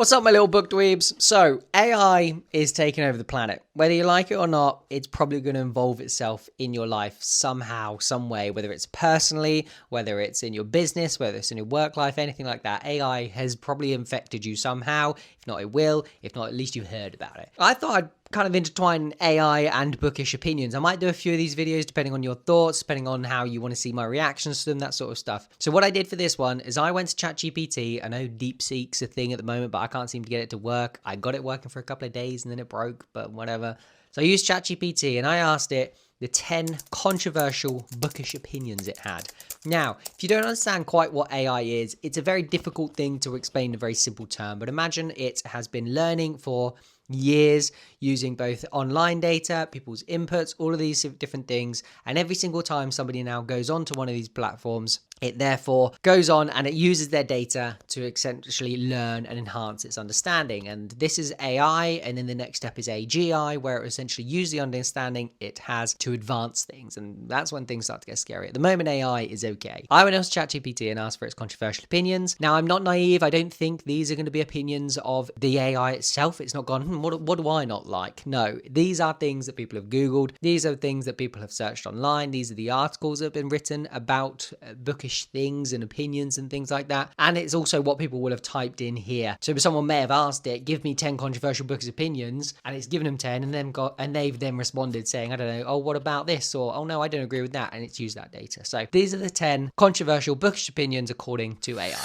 What's up, my little book dweebs? So, AI is taking over the planet. Whether you like it or not, it's probably going to involve itself in your life somehow, some way, whether it's personally, whether it's in your business, whether it's in your work life, anything like that. AI has probably infected you somehow. If not, it will. If not, at least you've heard about it. I thought I'd kind of intertwine AI and bookish opinions. I might do a few of these videos depending on your thoughts, depending on how you want to see my reactions to them, that sort of stuff. So what I did for this one is I went to ChatGPT. I know DeepSeek's a thing at the moment, but I can't seem to get it to work. I got it working for a couple of days and then it broke, but whatever. So I used ChatGPT and I asked it the 10 controversial bookish opinions it had. Now, if you don't understand quite what AI is, it's a very difficult thing to explain in a very simple term, but imagine it has been learning for years using both online data, people's inputs, all of these different things. And every single time somebody now goes onto one of these platforms, it therefore goes on and it uses their data to essentially learn and enhance its understanding. And this is AI. And then the next step is AGI, where it essentially uses the understanding it has to advance things. And that's when things start to get scary. At the moment, AI is okay. I went on to ChatGPT and asked for its controversial opinions. Now, I'm not naive. I don't think these are going to be opinions of the AI itself. It's not gone, what do I not like? No, these are things that people have Googled. These are things that people have searched online. These are the articles that have been written about bookish things and opinions and things like that. And it's also what people will have typed in here. So someone may have asked it, give me 10 controversial bookish opinions, and it's given them 10 and they've then responded saying, I don't know, oh, what about this? Or, oh no, I don't agree with that. And it's used that data. So these are the 10 controversial bookish opinions according to AI.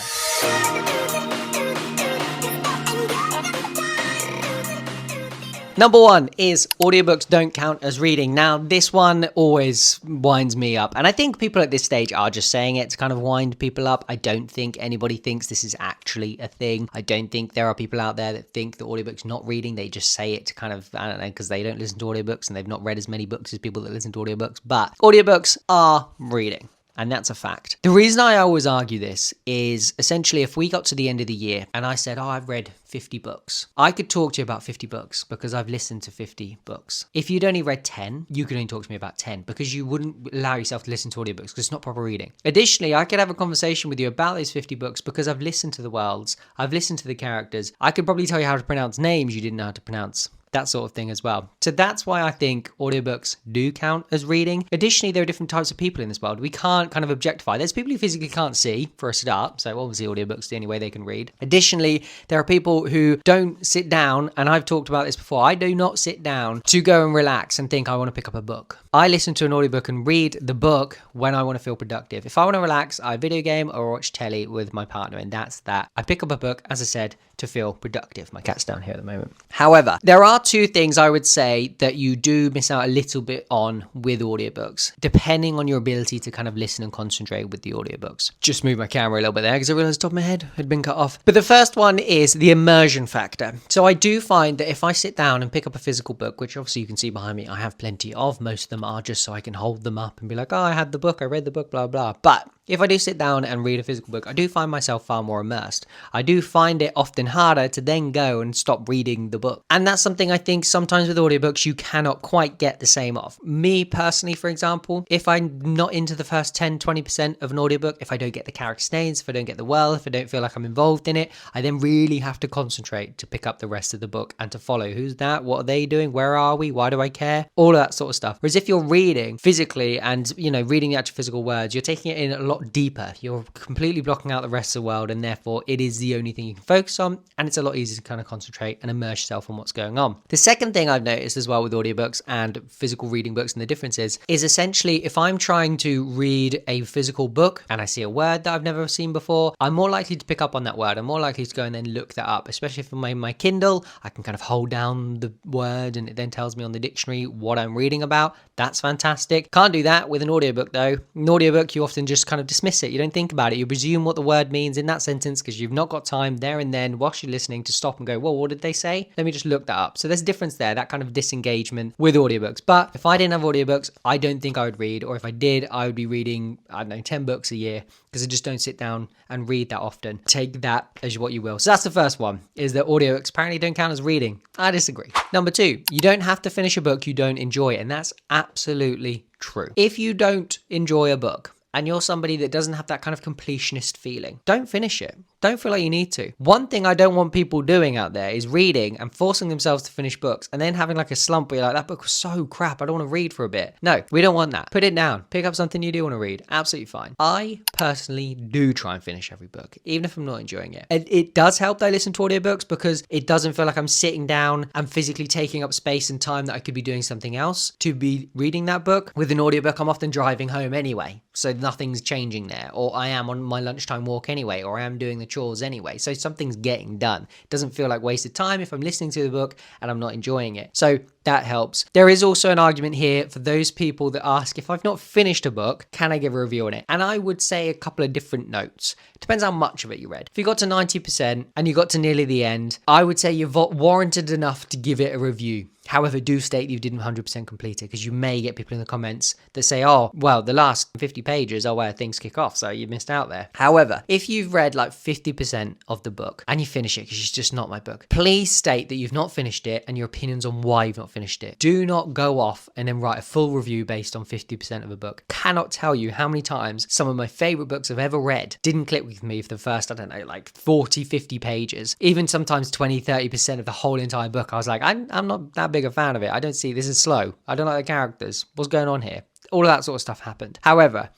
Number 1 is audiobooks don't count as reading. Now, this one always winds me up. And I think people at this stage are just saying it to kind of wind people up. I don't think anybody thinks this is actually a thing. I don't think there are people out there that think that audiobooks not reading. They just say it to kind of, I don't know, because they don't listen to audiobooks and they've not read as many books as people that listen to audiobooks. But audiobooks are reading. And that's a fact. The reason I always argue this is essentially if we got to the end of the year and I said, oh, I've read 50 books. I could talk to you about 50 books because I've listened to 50 books. If you'd only read 10, you could only talk to me about 10 because you wouldn't allow yourself to listen to audiobooks because it's not proper reading. Additionally, I could have a conversation with you about those 50 books because I've listened to the worlds, I've listened to the characters. I could probably tell you how to pronounce names you didn't know how to pronounce. That sort of thing as well. So that's why I think audiobooks do count as reading. Additionally, there are different types of people in this world. We can't kind of objectify. There's people who physically can't see for a start. So obviously audiobooks are the only way they can read. Additionally, there are people who don't sit down, and I've talked about this before. I do not sit down to go and relax and think I want to pick up a book. I listen to an audiobook and read the book when I want to feel productive. If I want to relax, I video game or watch telly with my partner, and that's that. I pick up a book, as I said, to feel productive. My cat's down here at the moment. However, there are two things I would say that you do miss out a little bit on with audiobooks, depending on your ability to kind of listen and concentrate with the audiobooks. Just move my camera a little bit there because I realized the top of my head had been cut off. But the first one is the immersion factor. So I do find that if I sit down and pick up a physical book, which obviously you can see behind me, I have plenty of, most of them are just so I can hold them up and be like, oh, I had the book, I read the book, blah, blah. But if I do sit down and read a physical book, I do find myself far more immersed. I do find it often harder to then go and stop reading the book. And that's something I think sometimes with audiobooks you cannot quite get the same of. Me personally, for example, if I'm not into the first 10, 20% of an audiobook, if I don't get the character names, if I don't get the world, if I don't feel like I'm involved in it, I then really have to concentrate to pick up the rest of the book and to follow. Who's that? What are they doing? Where are we? Why do I care? All of that sort of stuff. Whereas if you're reading physically and, reading the actual physical words, you're taking it in a lot deeper. You're completely blocking out the rest of the world, and therefore it is the only thing you can focus on, and it's a lot easier to kind of concentrate and immerse yourself on what's going on. The second thing I've noticed as well with audiobooks and physical reading books and the differences is essentially if I'm trying to read a physical book and I see a word that I've never seen before, I'm more likely to pick up on that word. I'm more likely to go and then look that up, especially if I'm my Kindle. I can kind of hold down the word and it then tells me on the dictionary what I'm reading about. That's fantastic. Can't do that with an audiobook though. An audiobook, you often just kind of dismiss it. You don't think about it. You presume what the word means in that sentence because you've not got time there and then whilst you're listening to stop and go, well, what did they say? Let me just look that up. So there's a difference there, that kind of disengagement with audiobooks. But if I didn't have audiobooks, I don't think I would read, or if I did, I would be reading, 10 books a year because I just don't sit down and read that often. Take that as what you will. So that's the first one, is that audiobooks apparently don't count as reading. I disagree. Number 2, you don't have to finish a book you don't enjoy, and that's absolutely true. If you don't enjoy a book, and you're somebody that doesn't have that kind of completionist feeling, don't finish it. Don't feel like you need to. One thing I don't want people doing out there is reading and forcing themselves to finish books and then having like a slump where you're like, that book was so crap, I don't want to read for a bit. No, we don't want that. Put it down. Pick up something you do want to read. Absolutely fine. I personally do try and finish every book, even if I'm not enjoying it. It does help that I listen to audiobooks because it doesn't feel like I'm sitting down and physically taking up space and time that I could be doing something else to be reading that book. With an audiobook, I'm often driving home anyway, so nothing's changing there. Or I am on my lunchtime walk anyway, or I am doing the chores anyway. So something's getting done. It doesn't feel like wasted time if I'm listening to the book and I'm not enjoying it. So that helps. There is also an argument here for those people that ask, if I've not finished a book, can I give a review on it? And I would say a couple of different notes. Depends how much of it you read. If you got to 90% and you got to nearly the end, I would say you've warranted enough to give it a review. However, do state you didn't 100% complete it, because you may get people in the comments that say, oh, well, the last 50 pages are where things kick off, so you missed out there. However, if you've read like 50% of the book and you finish it because it's just not my book, please state that you've not finished it and your opinions on why you've not finished it. Do not go off and then write a full review based on 50% of a book. Cannot tell you how many times some of my favorite books I've ever read didn't click with me for the first, I don't know, like 40, 50 pages. Even sometimes 20, 30% of the whole entire book. I was like, I'm not that big a fan of it. I don't see, this is slow. I don't like the characters. What's going on here? All of that sort of stuff happened. However,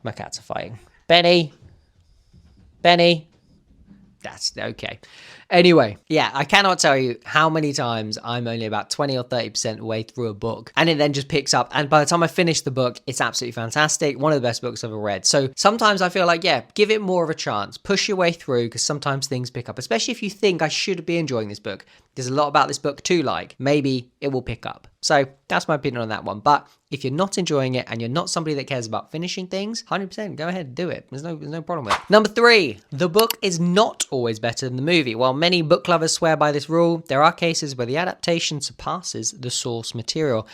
my cats are fighting. Benny. That's okay. Anyway, yeah, I cannot tell you how many times I'm only about 20 or 30% way through a book and it then just picks up. And by the time I finish the book, it's absolutely fantastic. One of the best books I've ever read. So sometimes I feel like, yeah, give it more of a chance. Push your way through, because sometimes things pick up, especially if you think I should be enjoying this book. There's a lot about this book to like. Maybe it will pick up. So that's my opinion on that one. But if you're not enjoying it and you're not somebody that cares about finishing things, 100% go ahead and do it. There's no problem with it. Number 3, the book is not always better than the movie. While many book lovers swear by this rule, there are cases where the adaptation surpasses the source material.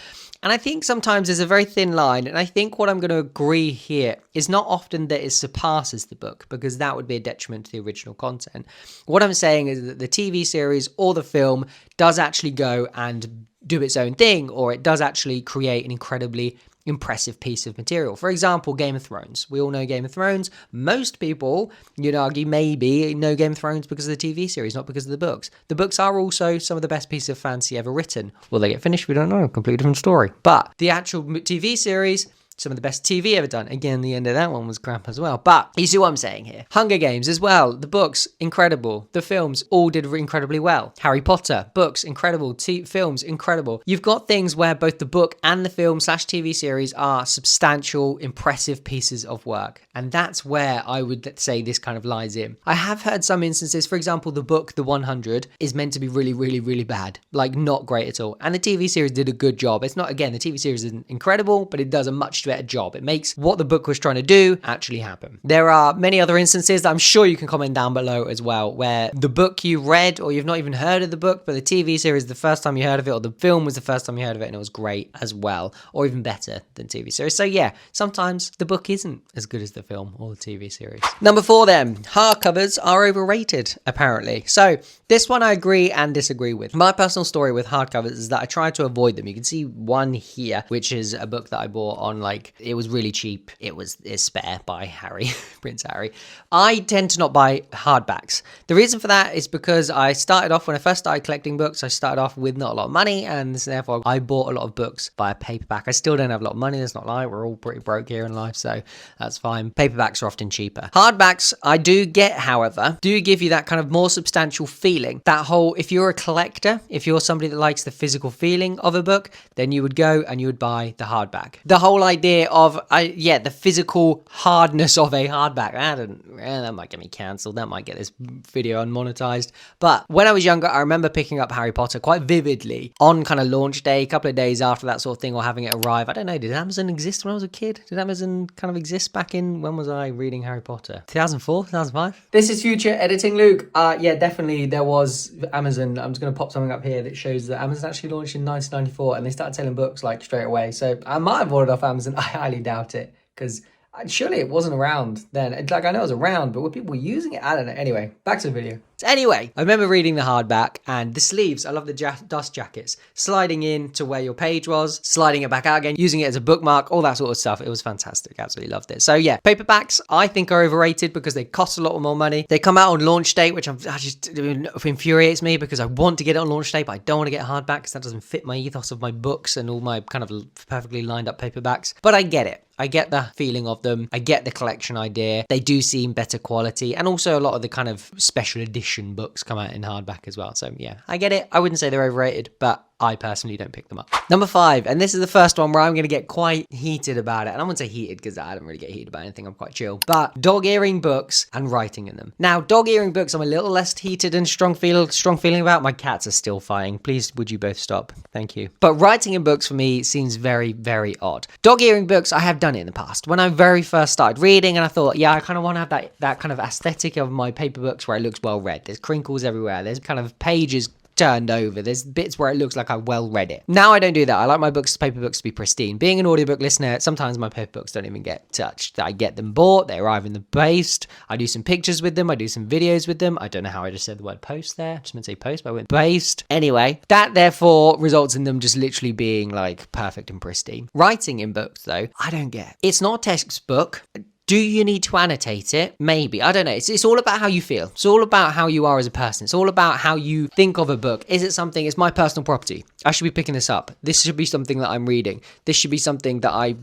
And I think sometimes there's a very thin line. And I think what I'm going to agree here is not often that it surpasses the book, because that would be a detriment to the original content. What I'm saying is that the TV series or the film does actually go and do its own thing, or it does actually create an incredibly impressive piece of material. For example, Game of Thrones. We all know Game of Thrones. Most people, you'd argue, maybe know Game of Thrones because of the TV series, not because of the books. The books are also some of the best pieces of fantasy ever written. Will they get finished? We don't know. Completely different story. But the actual TV series, some of the best TV ever done. Again, the end of that one was crap as well. But you see what I'm saying here. Hunger Games as well. The books, incredible. The films all did incredibly well. Harry Potter, books, incredible. Films, incredible. You've got things where both the book and the film / TV series are substantial, impressive pieces of work. And that's where I would say this kind of lies in. I have heard some instances, for example, the book, The 100, is meant to be really, really, really bad. Like, not great at all. And the TV series did a good job. It's not, again, the TV series isn't incredible, but it does a much better job. It makes what the book was trying to do actually happen. There are many other instances that I'm sure you can comment down below as well, where the book you read, or you've not even heard of the book, but the TV series the first time you heard of it, or the film was the first time you heard of it and it was great as well, or even better than TV series. So yeah, sometimes the book isn't as good as the film or the TV series. Number 4 then, hardcovers are overrated apparently. So this one I agree and disagree with. My personal story with hardcovers is that I try to avoid them. You can see one here, which is a book that I bought on, like, it was really cheap. It's Spare by Harry, Prince Harry. I tend to not buy hardbacks. The reason for that is because I started off, when I first started collecting books, I started off with not a lot of money, and therefore I bought a lot of books by a paperback. I still don't have a lot of money. That's not like, we're all pretty broke here in life, so that's fine. Paperbacks are often cheaper. Hardbacks, I do get, however, do give you that kind of more substantial feeling. That whole, if you're a collector, if you're somebody that likes the physical feeling of a book, then you would go and you would buy the hardback. The whole idea of, the physical hardness of a hardback, that might get me cancelled. That might get this video unmonetized. But when I was younger, I remember picking up Harry Potter quite vividly on kind of launch day, a couple of days after that sort of thing, or having it arrive. I don't know, did Amazon exist when I was a kid? Did Amazon kind of exist back in, when was I reading Harry Potter? 2004, 2005? This is future editing Luke. Yeah, definitely there was Amazon. I'm just going to pop something up here that shows that Amazon actually launched in 1994 and they started selling books like straight away. So I might have ordered off Amazon. I highly doubt it, because surely it wasn't around then. Like, I know it was around, but were people using it? I don't know. Anyway, back to the video. Anyway, I remember reading the hardback, and the sleeves, I love the dust jackets, sliding in to where your page was, sliding it back out again, using it as a bookmark, all that sort of stuff. It was fantastic. Absolutely loved it. So yeah, paperbacks I think are overrated because they cost a lot more money. They come out on launch date, which just infuriates me because I want to get it on launch date, but I don't want to get a hardback because that doesn't fit my ethos of my books and all my kind of perfectly lined up paperbacks. But I get it. I get the feeling of them. I get the collection idea. They do seem better quality. And also a lot of the kind of special edition books come out in hardback as well. So yeah, I get it. I wouldn't say they're overrated, but I personally don't pick them up. Number 5, and this is the first one where I'm going to get quite heated about it. And I won't say heated because I don't really get heated about anything. I'm quite chill. But dog-earing books and writing in them. Now, dog-earing books I'm a little less heated and strong feeling about. My cats are still fighting. Please, would you both stop? Thank you. But writing in books for me seems very, very odd. Dog-earing books, I have done it in the past. When I very first started reading and I thought, yeah, I kind of want to have that kind of aesthetic of my paper books where it looks well read. There's crinkles everywhere. There's kind of pages turned over. There's bits where it looks like I well read it. Now I don't do that. I like my paper books to be pristine. Being an audiobook listener, sometimes my paper books don't even get touched. I get them bought, they arrive in the post, I do some pictures with them, I do some videos with them. I don't know how I just said the word post there. I just meant to say post, but I went based. Anyway, that therefore results in them just literally being like perfect and pristine. Writing in books though, I don't get. It's not a textbook. Do you need to annotate it? Maybe. I don't know. It's all about how you feel. It's all about how you are as a person. It's all about how you think of a book. Is it something, it's my personal property. I should be picking this up. This should be something that I'm reading. This should be something that I,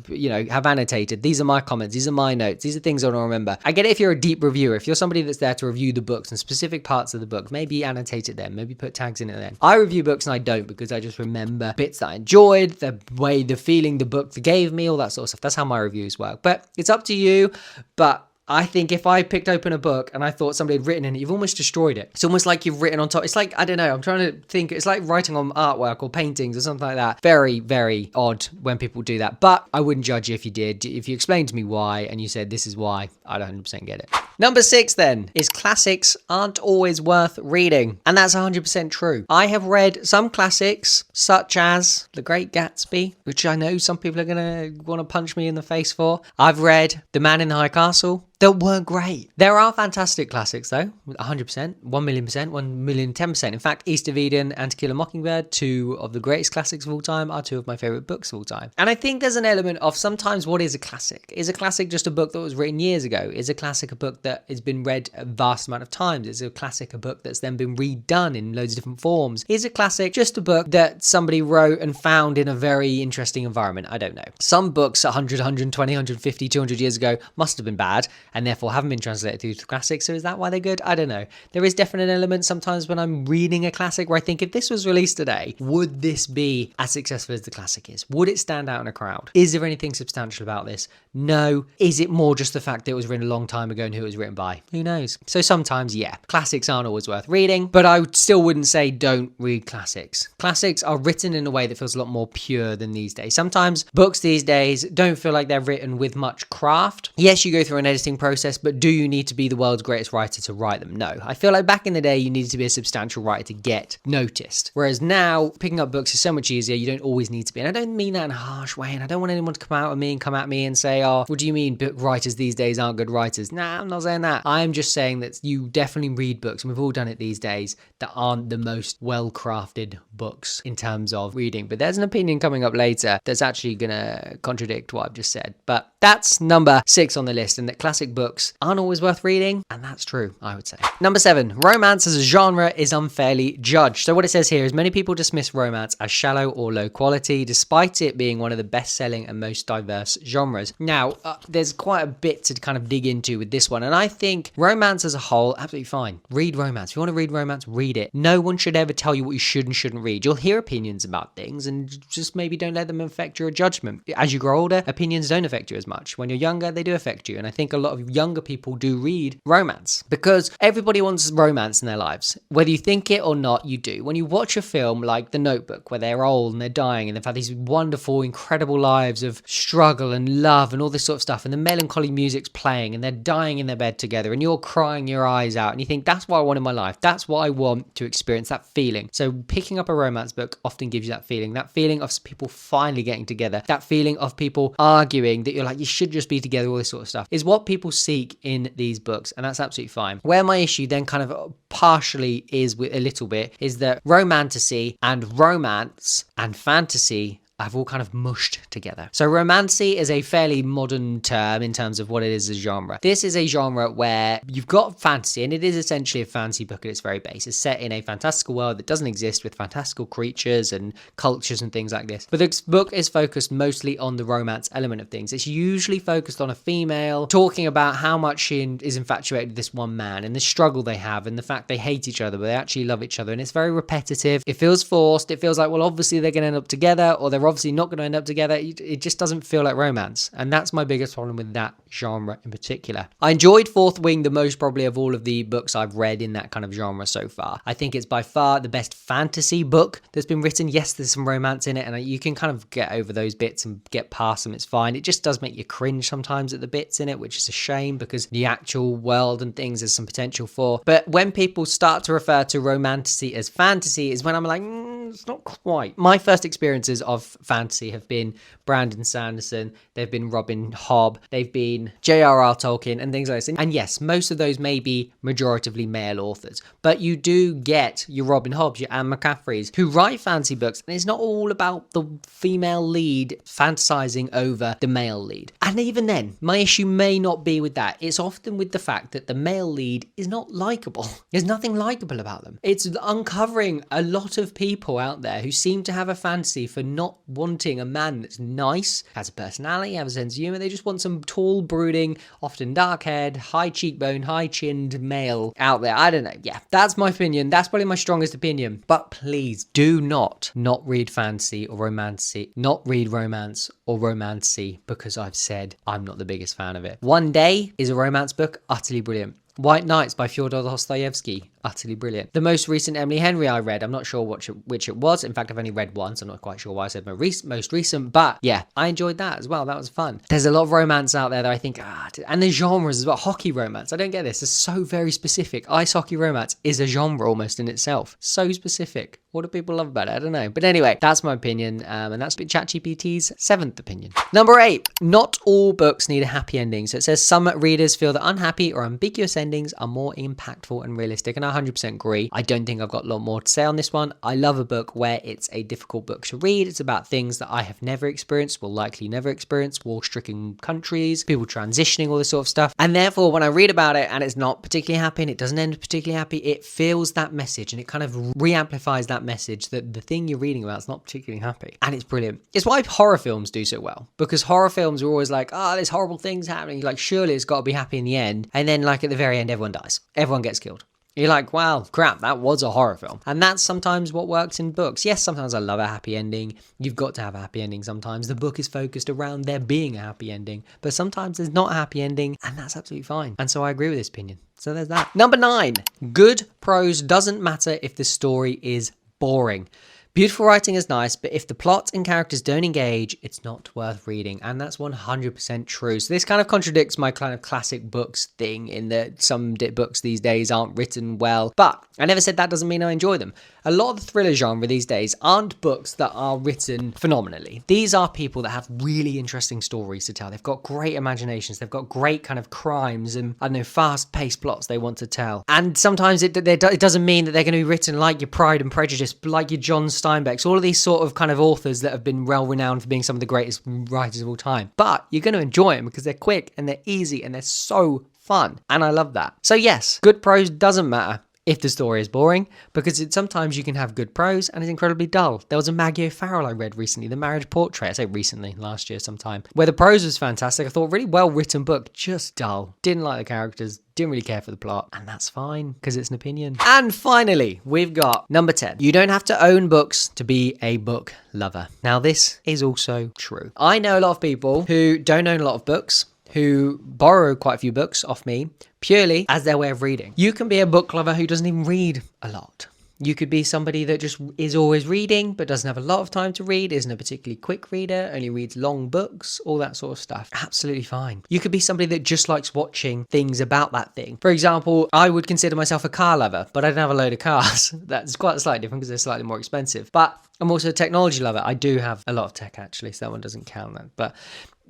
have annotated. These are my comments. These are my notes. These are things I want to remember. I get it if you're a deep reviewer. If you're somebody that's there to review the books and specific parts of the book, maybe annotate it then. Maybe put tags in it then. I review books and I don't because I just remember bits that I enjoyed, the feeling the book gave me, all that sort of stuff. That's how my reviews work. But it's up to you. But I think if I picked open a book and I thought somebody had written in it, you've almost destroyed it. It's almost like you've written on top. It's like, I don't know, I'm trying to think. It's like writing on artwork or paintings or something like that. Very, very odd when people do that. But I wouldn't judge you if you did. If you explained to me why and you said this is why, I'd 100% get it. Number 6 then is classics aren't always worth reading. And that's 100% true. I have read some classics such as The Great Gatsby, which I know some people are going to want to punch me in the face for. I've read The Man in the High Castle. That weren't great. There are fantastic classics though, 100%, 1,000,000%, 1,010%. In fact, East of Eden and To Kill a Mockingbird, 2 of the greatest classics of all time, are 2 of my favorite books of all time. And I think there's an element of sometimes what is a classic? Is a classic just a book that was written years ago? Is a classic a book that has been read a vast amount of times? Is a classic a book that's then been redone in loads of different forms? Is a classic just a book that somebody wrote and found in a very interesting environment? I don't know. Some books 100, 120, 150, 200 years ago must have been bad and therefore haven't been translated through to classics. So is that why they're good? I don't know. There is definitely an element sometimes when I'm reading a classic where I think if this was released today, would this be as successful as the classic is? Would it stand out in a crowd? Is there anything substantial about this? No. Is it more just the fact that it was written a long time ago and who it was written by? Who knows? So sometimes, yeah, classics aren't always worth reading, but I still wouldn't say don't read classics. Classics are written in a way that feels a lot more pure than these days. Sometimes books these days don't feel like they're written with much craft. Yes, you go through an editing process, but do you need to be the world's greatest writer to write them? No. I feel like back in the day, you needed to be a substantial writer to get noticed. Whereas now, picking up books is so much easier. You don't always need to be. And I don't mean that in a harsh way. And I don't want anyone to come at me and say, oh, what do you mean book writers these days aren't good writers? Nah, I'm not saying that. I'm just saying that you definitely read books, and we've all done it these days, that aren't the most well-crafted books in terms of reading. But there's an opinion coming up later that's actually going to contradict what I've just said. But that's number 6 on the list, and that classic books aren't always worth reading, and that's true, I would say. Number 7, romance as a genre is unfairly judged. So what it says here is many people dismiss romance as shallow or low quality, despite it being one of the best-selling and most diverse genres. Now, there's quite a bit to kind of dig into with this one, and I think romance as a whole, absolutely fine. Read romance. If you want to read romance, read it. No one should ever tell you what you should and shouldn't read. You'll hear opinions about things, and just maybe don't let them affect your judgment. As you grow older, opinions don't affect you as much. When you're younger, they do affect you, and I think a lot of younger people do read romance because everybody wants romance in their lives. Whether you think it or not, you do. When you watch a film like The Notebook, where they're old and they're dying and they've had these wonderful, incredible lives of struggle and love and all this sort of stuff, and the melancholy music's playing and they're dying in their bed together and you're crying your eyes out and you think, that's what I want in my life. That's what I want to experience, that feeling. So picking up a romance book often gives you that feeling of people finally getting together, that feeling of people arguing that you're like, you should just be together, all this sort of stuff, is what people people seek in these books, and that's absolutely fine. Where my issue then kind of partially is with a little bit is that romantasy and romance and fantasy have all kind of mushed together. So romantasy is a fairly modern term in terms of what it is as a genre. This is a genre where you've got fantasy, and it is essentially a fantasy book at its very base. It's set in a fantastical world that doesn't exist, with fantastical creatures and cultures and things like this. But this book is focused mostly on the romance element of things. It's usually focused on a female talking about how much she is infatuated with this one man and the struggle they have and the fact they hate each other, but they actually love each other. And it's very repetitive. It feels forced. It feels like, well, obviously they're going to end up together, or they're obviously not going to end up together. It just doesn't feel like romance, and that's my biggest problem with that genre in particular. I enjoyed Fourth Wing the most probably of all of the books I've read in that kind of genre so far. I think it's by far the best fantasy book that's been written. Yes, there's some romance in it, and you can kind of get over those bits and get past them. It's fine. It just does make you cringe sometimes at the bits in it, which is a shame because the actual world and things there's some potential for. But when people start to refer to romantasy as fantasy is when I'm like, it's not quite. My first experiences of fantasy have been Brandon Sanderson, they've been Robin Hobb, they've been J.R.R. Tolkien and things like this. And yes, most of those may be majoritively male authors, but you do get your Robin Hobbs, your Anne McCaffreys, who write fantasy books, and it's not all about the female lead fantasizing over the male lead. And even then, my issue may not be with that. It's often with the fact that the male lead is not likable. There's nothing likable about them. It's uncovering a lot of people out there who seem to have a fantasy for not wanting a man that's nice, has a personality, has a sense of humor. They just want some tall, brooding, often dark-haired, high cheekbone, high-chinned male out there. I don't know. Yeah, that's my opinion. That's probably my strongest opinion. But please do not read fantasy or romantasy, not read romance or romantasy, because I've said I'm not the biggest fan of it. One Day is a romance book, utterly brilliant. White Nights by Fyodor Dostoevsky, utterly brilliant. The most recent Emily Henry I read, I'm not sure which it was. In fact, I've only read once. I'm not quite sure why I said most recent, but yeah, I enjoyed that as well. That was fun. There's a lot of romance out there that I think, and the genres as well. Hockey romance, I don't get this. It's so very specific. Ice hockey romance is a genre almost in itself. So specific. What do people love about it? I don't know. But anyway, that's my opinion, and that's ChatGPT's 7th opinion. Number 8, not all books need a happy ending. So it says some readers feel that unhappy or ambiguous endings are more impactful and realistic, and I 100% agree. I don't think I've got a lot more to say on this one. I love a book where it's a difficult book to read. It's about things that I have never experienced, will likely never experience, war-stricken countries, people transitioning, all this sort of stuff. And therefore, when I read about it and it's not particularly happy and it doesn't end particularly happy, it feels that message and it kind of re-amplifies that message that the thing you're reading about is not particularly happy. And it's brilliant. It's why horror films do so well, because horror films are always like, there's horrible things happening. Like, surely it's got to be happy in the end. And then, like, at the very end, everyone dies. Everyone gets killed. You're like, wow, crap, that was a horror film. And that's sometimes what works in books. Yes, sometimes I love a happy ending. You've got to have a happy ending sometimes. The book is focused around there being a happy ending. But sometimes there's not a happy ending, and that's absolutely fine. And so I agree with this opinion. So there's that. Number 9, good prose doesn't matter if the story is boring. Beautiful writing is nice, but if the plot and characters don't engage, it's not worth reading. And that's 100% true. So this kind of contradicts my kind of classic books thing in that some books these days aren't written well. But I never said that doesn't mean I enjoy them. A lot of the thriller genre these days aren't books that are written phenomenally. These are people that have really interesting stories to tell. They've got great imaginations. They've got great kind of crimes and, I don't know, fast-paced plots they want to tell. And sometimes it doesn't mean that they're going to be written like your Pride and Prejudice, like your John Steinbecks, all of these sort of kind of authors that have been well renowned for being some of the greatest writers of all time. But you're going to enjoy them because they're quick and they're easy and they're so fun. And I love that. So yes, good prose doesn't matter if the story is boring, because sometimes you can have good prose and it's incredibly dull. There was a Maggie O'Farrell I read recently, The Marriage Portrait, I say recently, last year sometime, where the prose was fantastic. I thought, really well written book, just dull. Didn't like the characters, didn't really care for the plot, and that's fine, because it's an opinion. And finally, we've got number 10. You don't have to own books to be a book lover. Now, this is also true. I know a lot of people who don't own a lot of books, who borrow quite a few books off me purely as their way of reading. You can be a book lover who doesn't even read a lot. You could be somebody that just is always reading but doesn't have a lot of time to read, isn't a particularly quick reader, only reads long books, all that sort of stuff. Absolutely fine. You could be somebody that just likes watching things about that thing. For example, I would consider myself a car lover, but I don't have a load of cars. That's quite slightly different because they're slightly more expensive. But I'm also a technology lover. I do have a lot of tech actually, so that one doesn't count that. But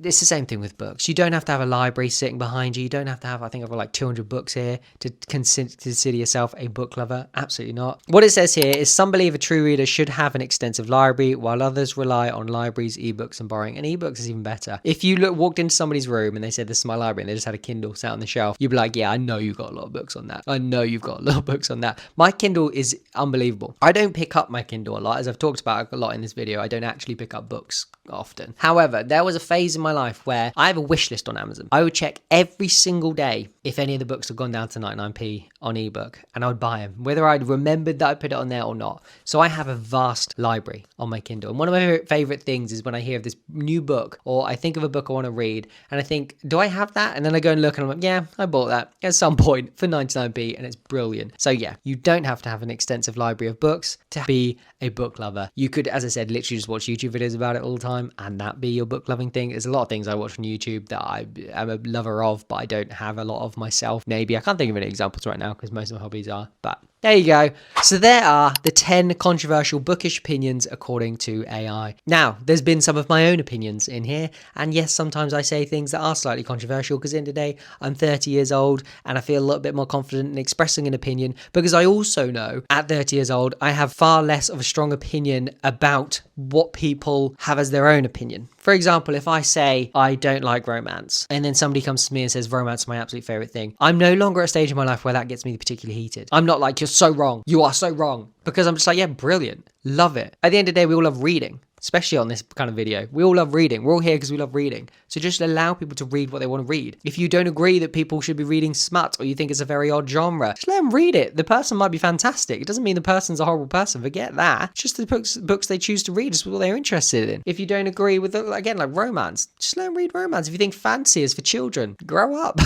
it's the same thing with books. You don't have to have a library sitting behind you. You don't have to have, I think I've got like 200 books here to consider yourself a book lover. Absolutely not. What it says here is some believe a true reader should have an extensive library, while others rely on libraries, ebooks, and borrowing. And ebooks is even better. If you walked into somebody's room and they said, this is my library, and they just had a Kindle sat on the shelf, you'd be like, yeah, I know you've got a lot of books on that. I know you've got a lot of books on that. My Kindle is unbelievable. I don't pick up my Kindle a lot. As I've talked about a lot in this video, I don't actually pick up books often. However, there was a phase in my life where I have a wish list on Amazon. I would check every single day if any of the books have gone down to 99p on ebook, and I would buy them, whether I'd remembered that I put it on there or not. So I have a vast library on my Kindle. And one of my favorite things is when I hear of this new book, or I think of a book I want to read, and I think, do I have that? And then I go and look and I'm like, yeah, I bought that at some point for 99p, and it's brilliant. So yeah, you don't have to have an extensive library of books to be a book lover. You could, as I said, literally just watch YouTube videos about it all the time, and that be your book loving thing. There's a lot of things I watch on YouTube that I am a lover of, but I don't have a lot of myself. Maybe I can't think of any examples right now because most of my hobbies are, but there you go. So there are the 10 controversial bookish opinions according to AI. Now, there's been some of my own opinions in here, and yes, sometimes I say things that are slightly controversial because at the end of the day, I'm 30 years old and I feel a little bit more confident in expressing an opinion, because I also know at 30 years old, I have far less of a strong opinion about what people have as their own opinion. For example, if I say I don't like romance, and then somebody comes to me and says romance is my absolute favorite thing, I'm no longer at a stage in my life where that gets me particularly heated. I'm not like, you're so wrong. You are so wrong. Because I'm just like, yeah, brilliant. Love it. At the end of the day, we all love reading, especially on this kind of video. We all love reading. We're all here because we love reading. So just allow people to read what they want to read. If you don't agree that people should be reading smut, or you think it's a very odd genre, just let them read it. The person might be fantastic. It doesn't mean the person's a horrible person. Forget that. It's just the books they choose to read is what they're interested in. If you don't agree with, again, like romance, just let them read romance. If you think fantasy is for children, grow up.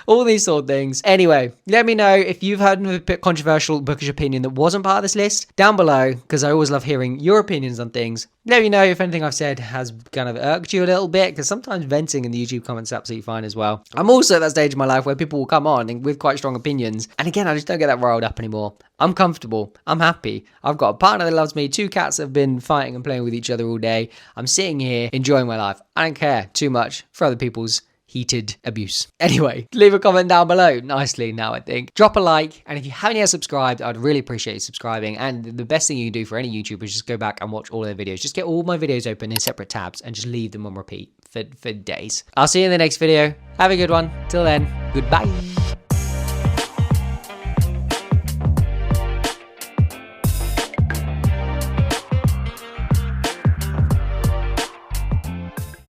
All these sort of things. Anyway, let me know if you've heard of a bit controversial bookish opinion that wasn't part of this list down below, because I always love hearing your opinions on things. Let me know if anything I've said has kind of irked you a little bit, because sometimes venting in the YouTube comments is absolutely fine as well. I'm also at that stage in my life where people will come on and with quite strong opinions, and again, I just don't get that riled up anymore. I'm comfortable. I'm happy. I've got a partner that loves me. 2 cats that have been fighting and playing with each other all day. I'm sitting here enjoying my life. I don't care too much for other people's heated abuse. Anyway, leave a comment down below nicely now, I think. Drop a like, and if you haven't yet subscribed, I'd really appreciate you subscribing. And the best thing you can do for any YouTuber is just go back and watch all their videos. Just get all my videos open in separate tabs and just leave them on repeat for days. I'll see you in the next video. Have a good one. Till then, goodbye.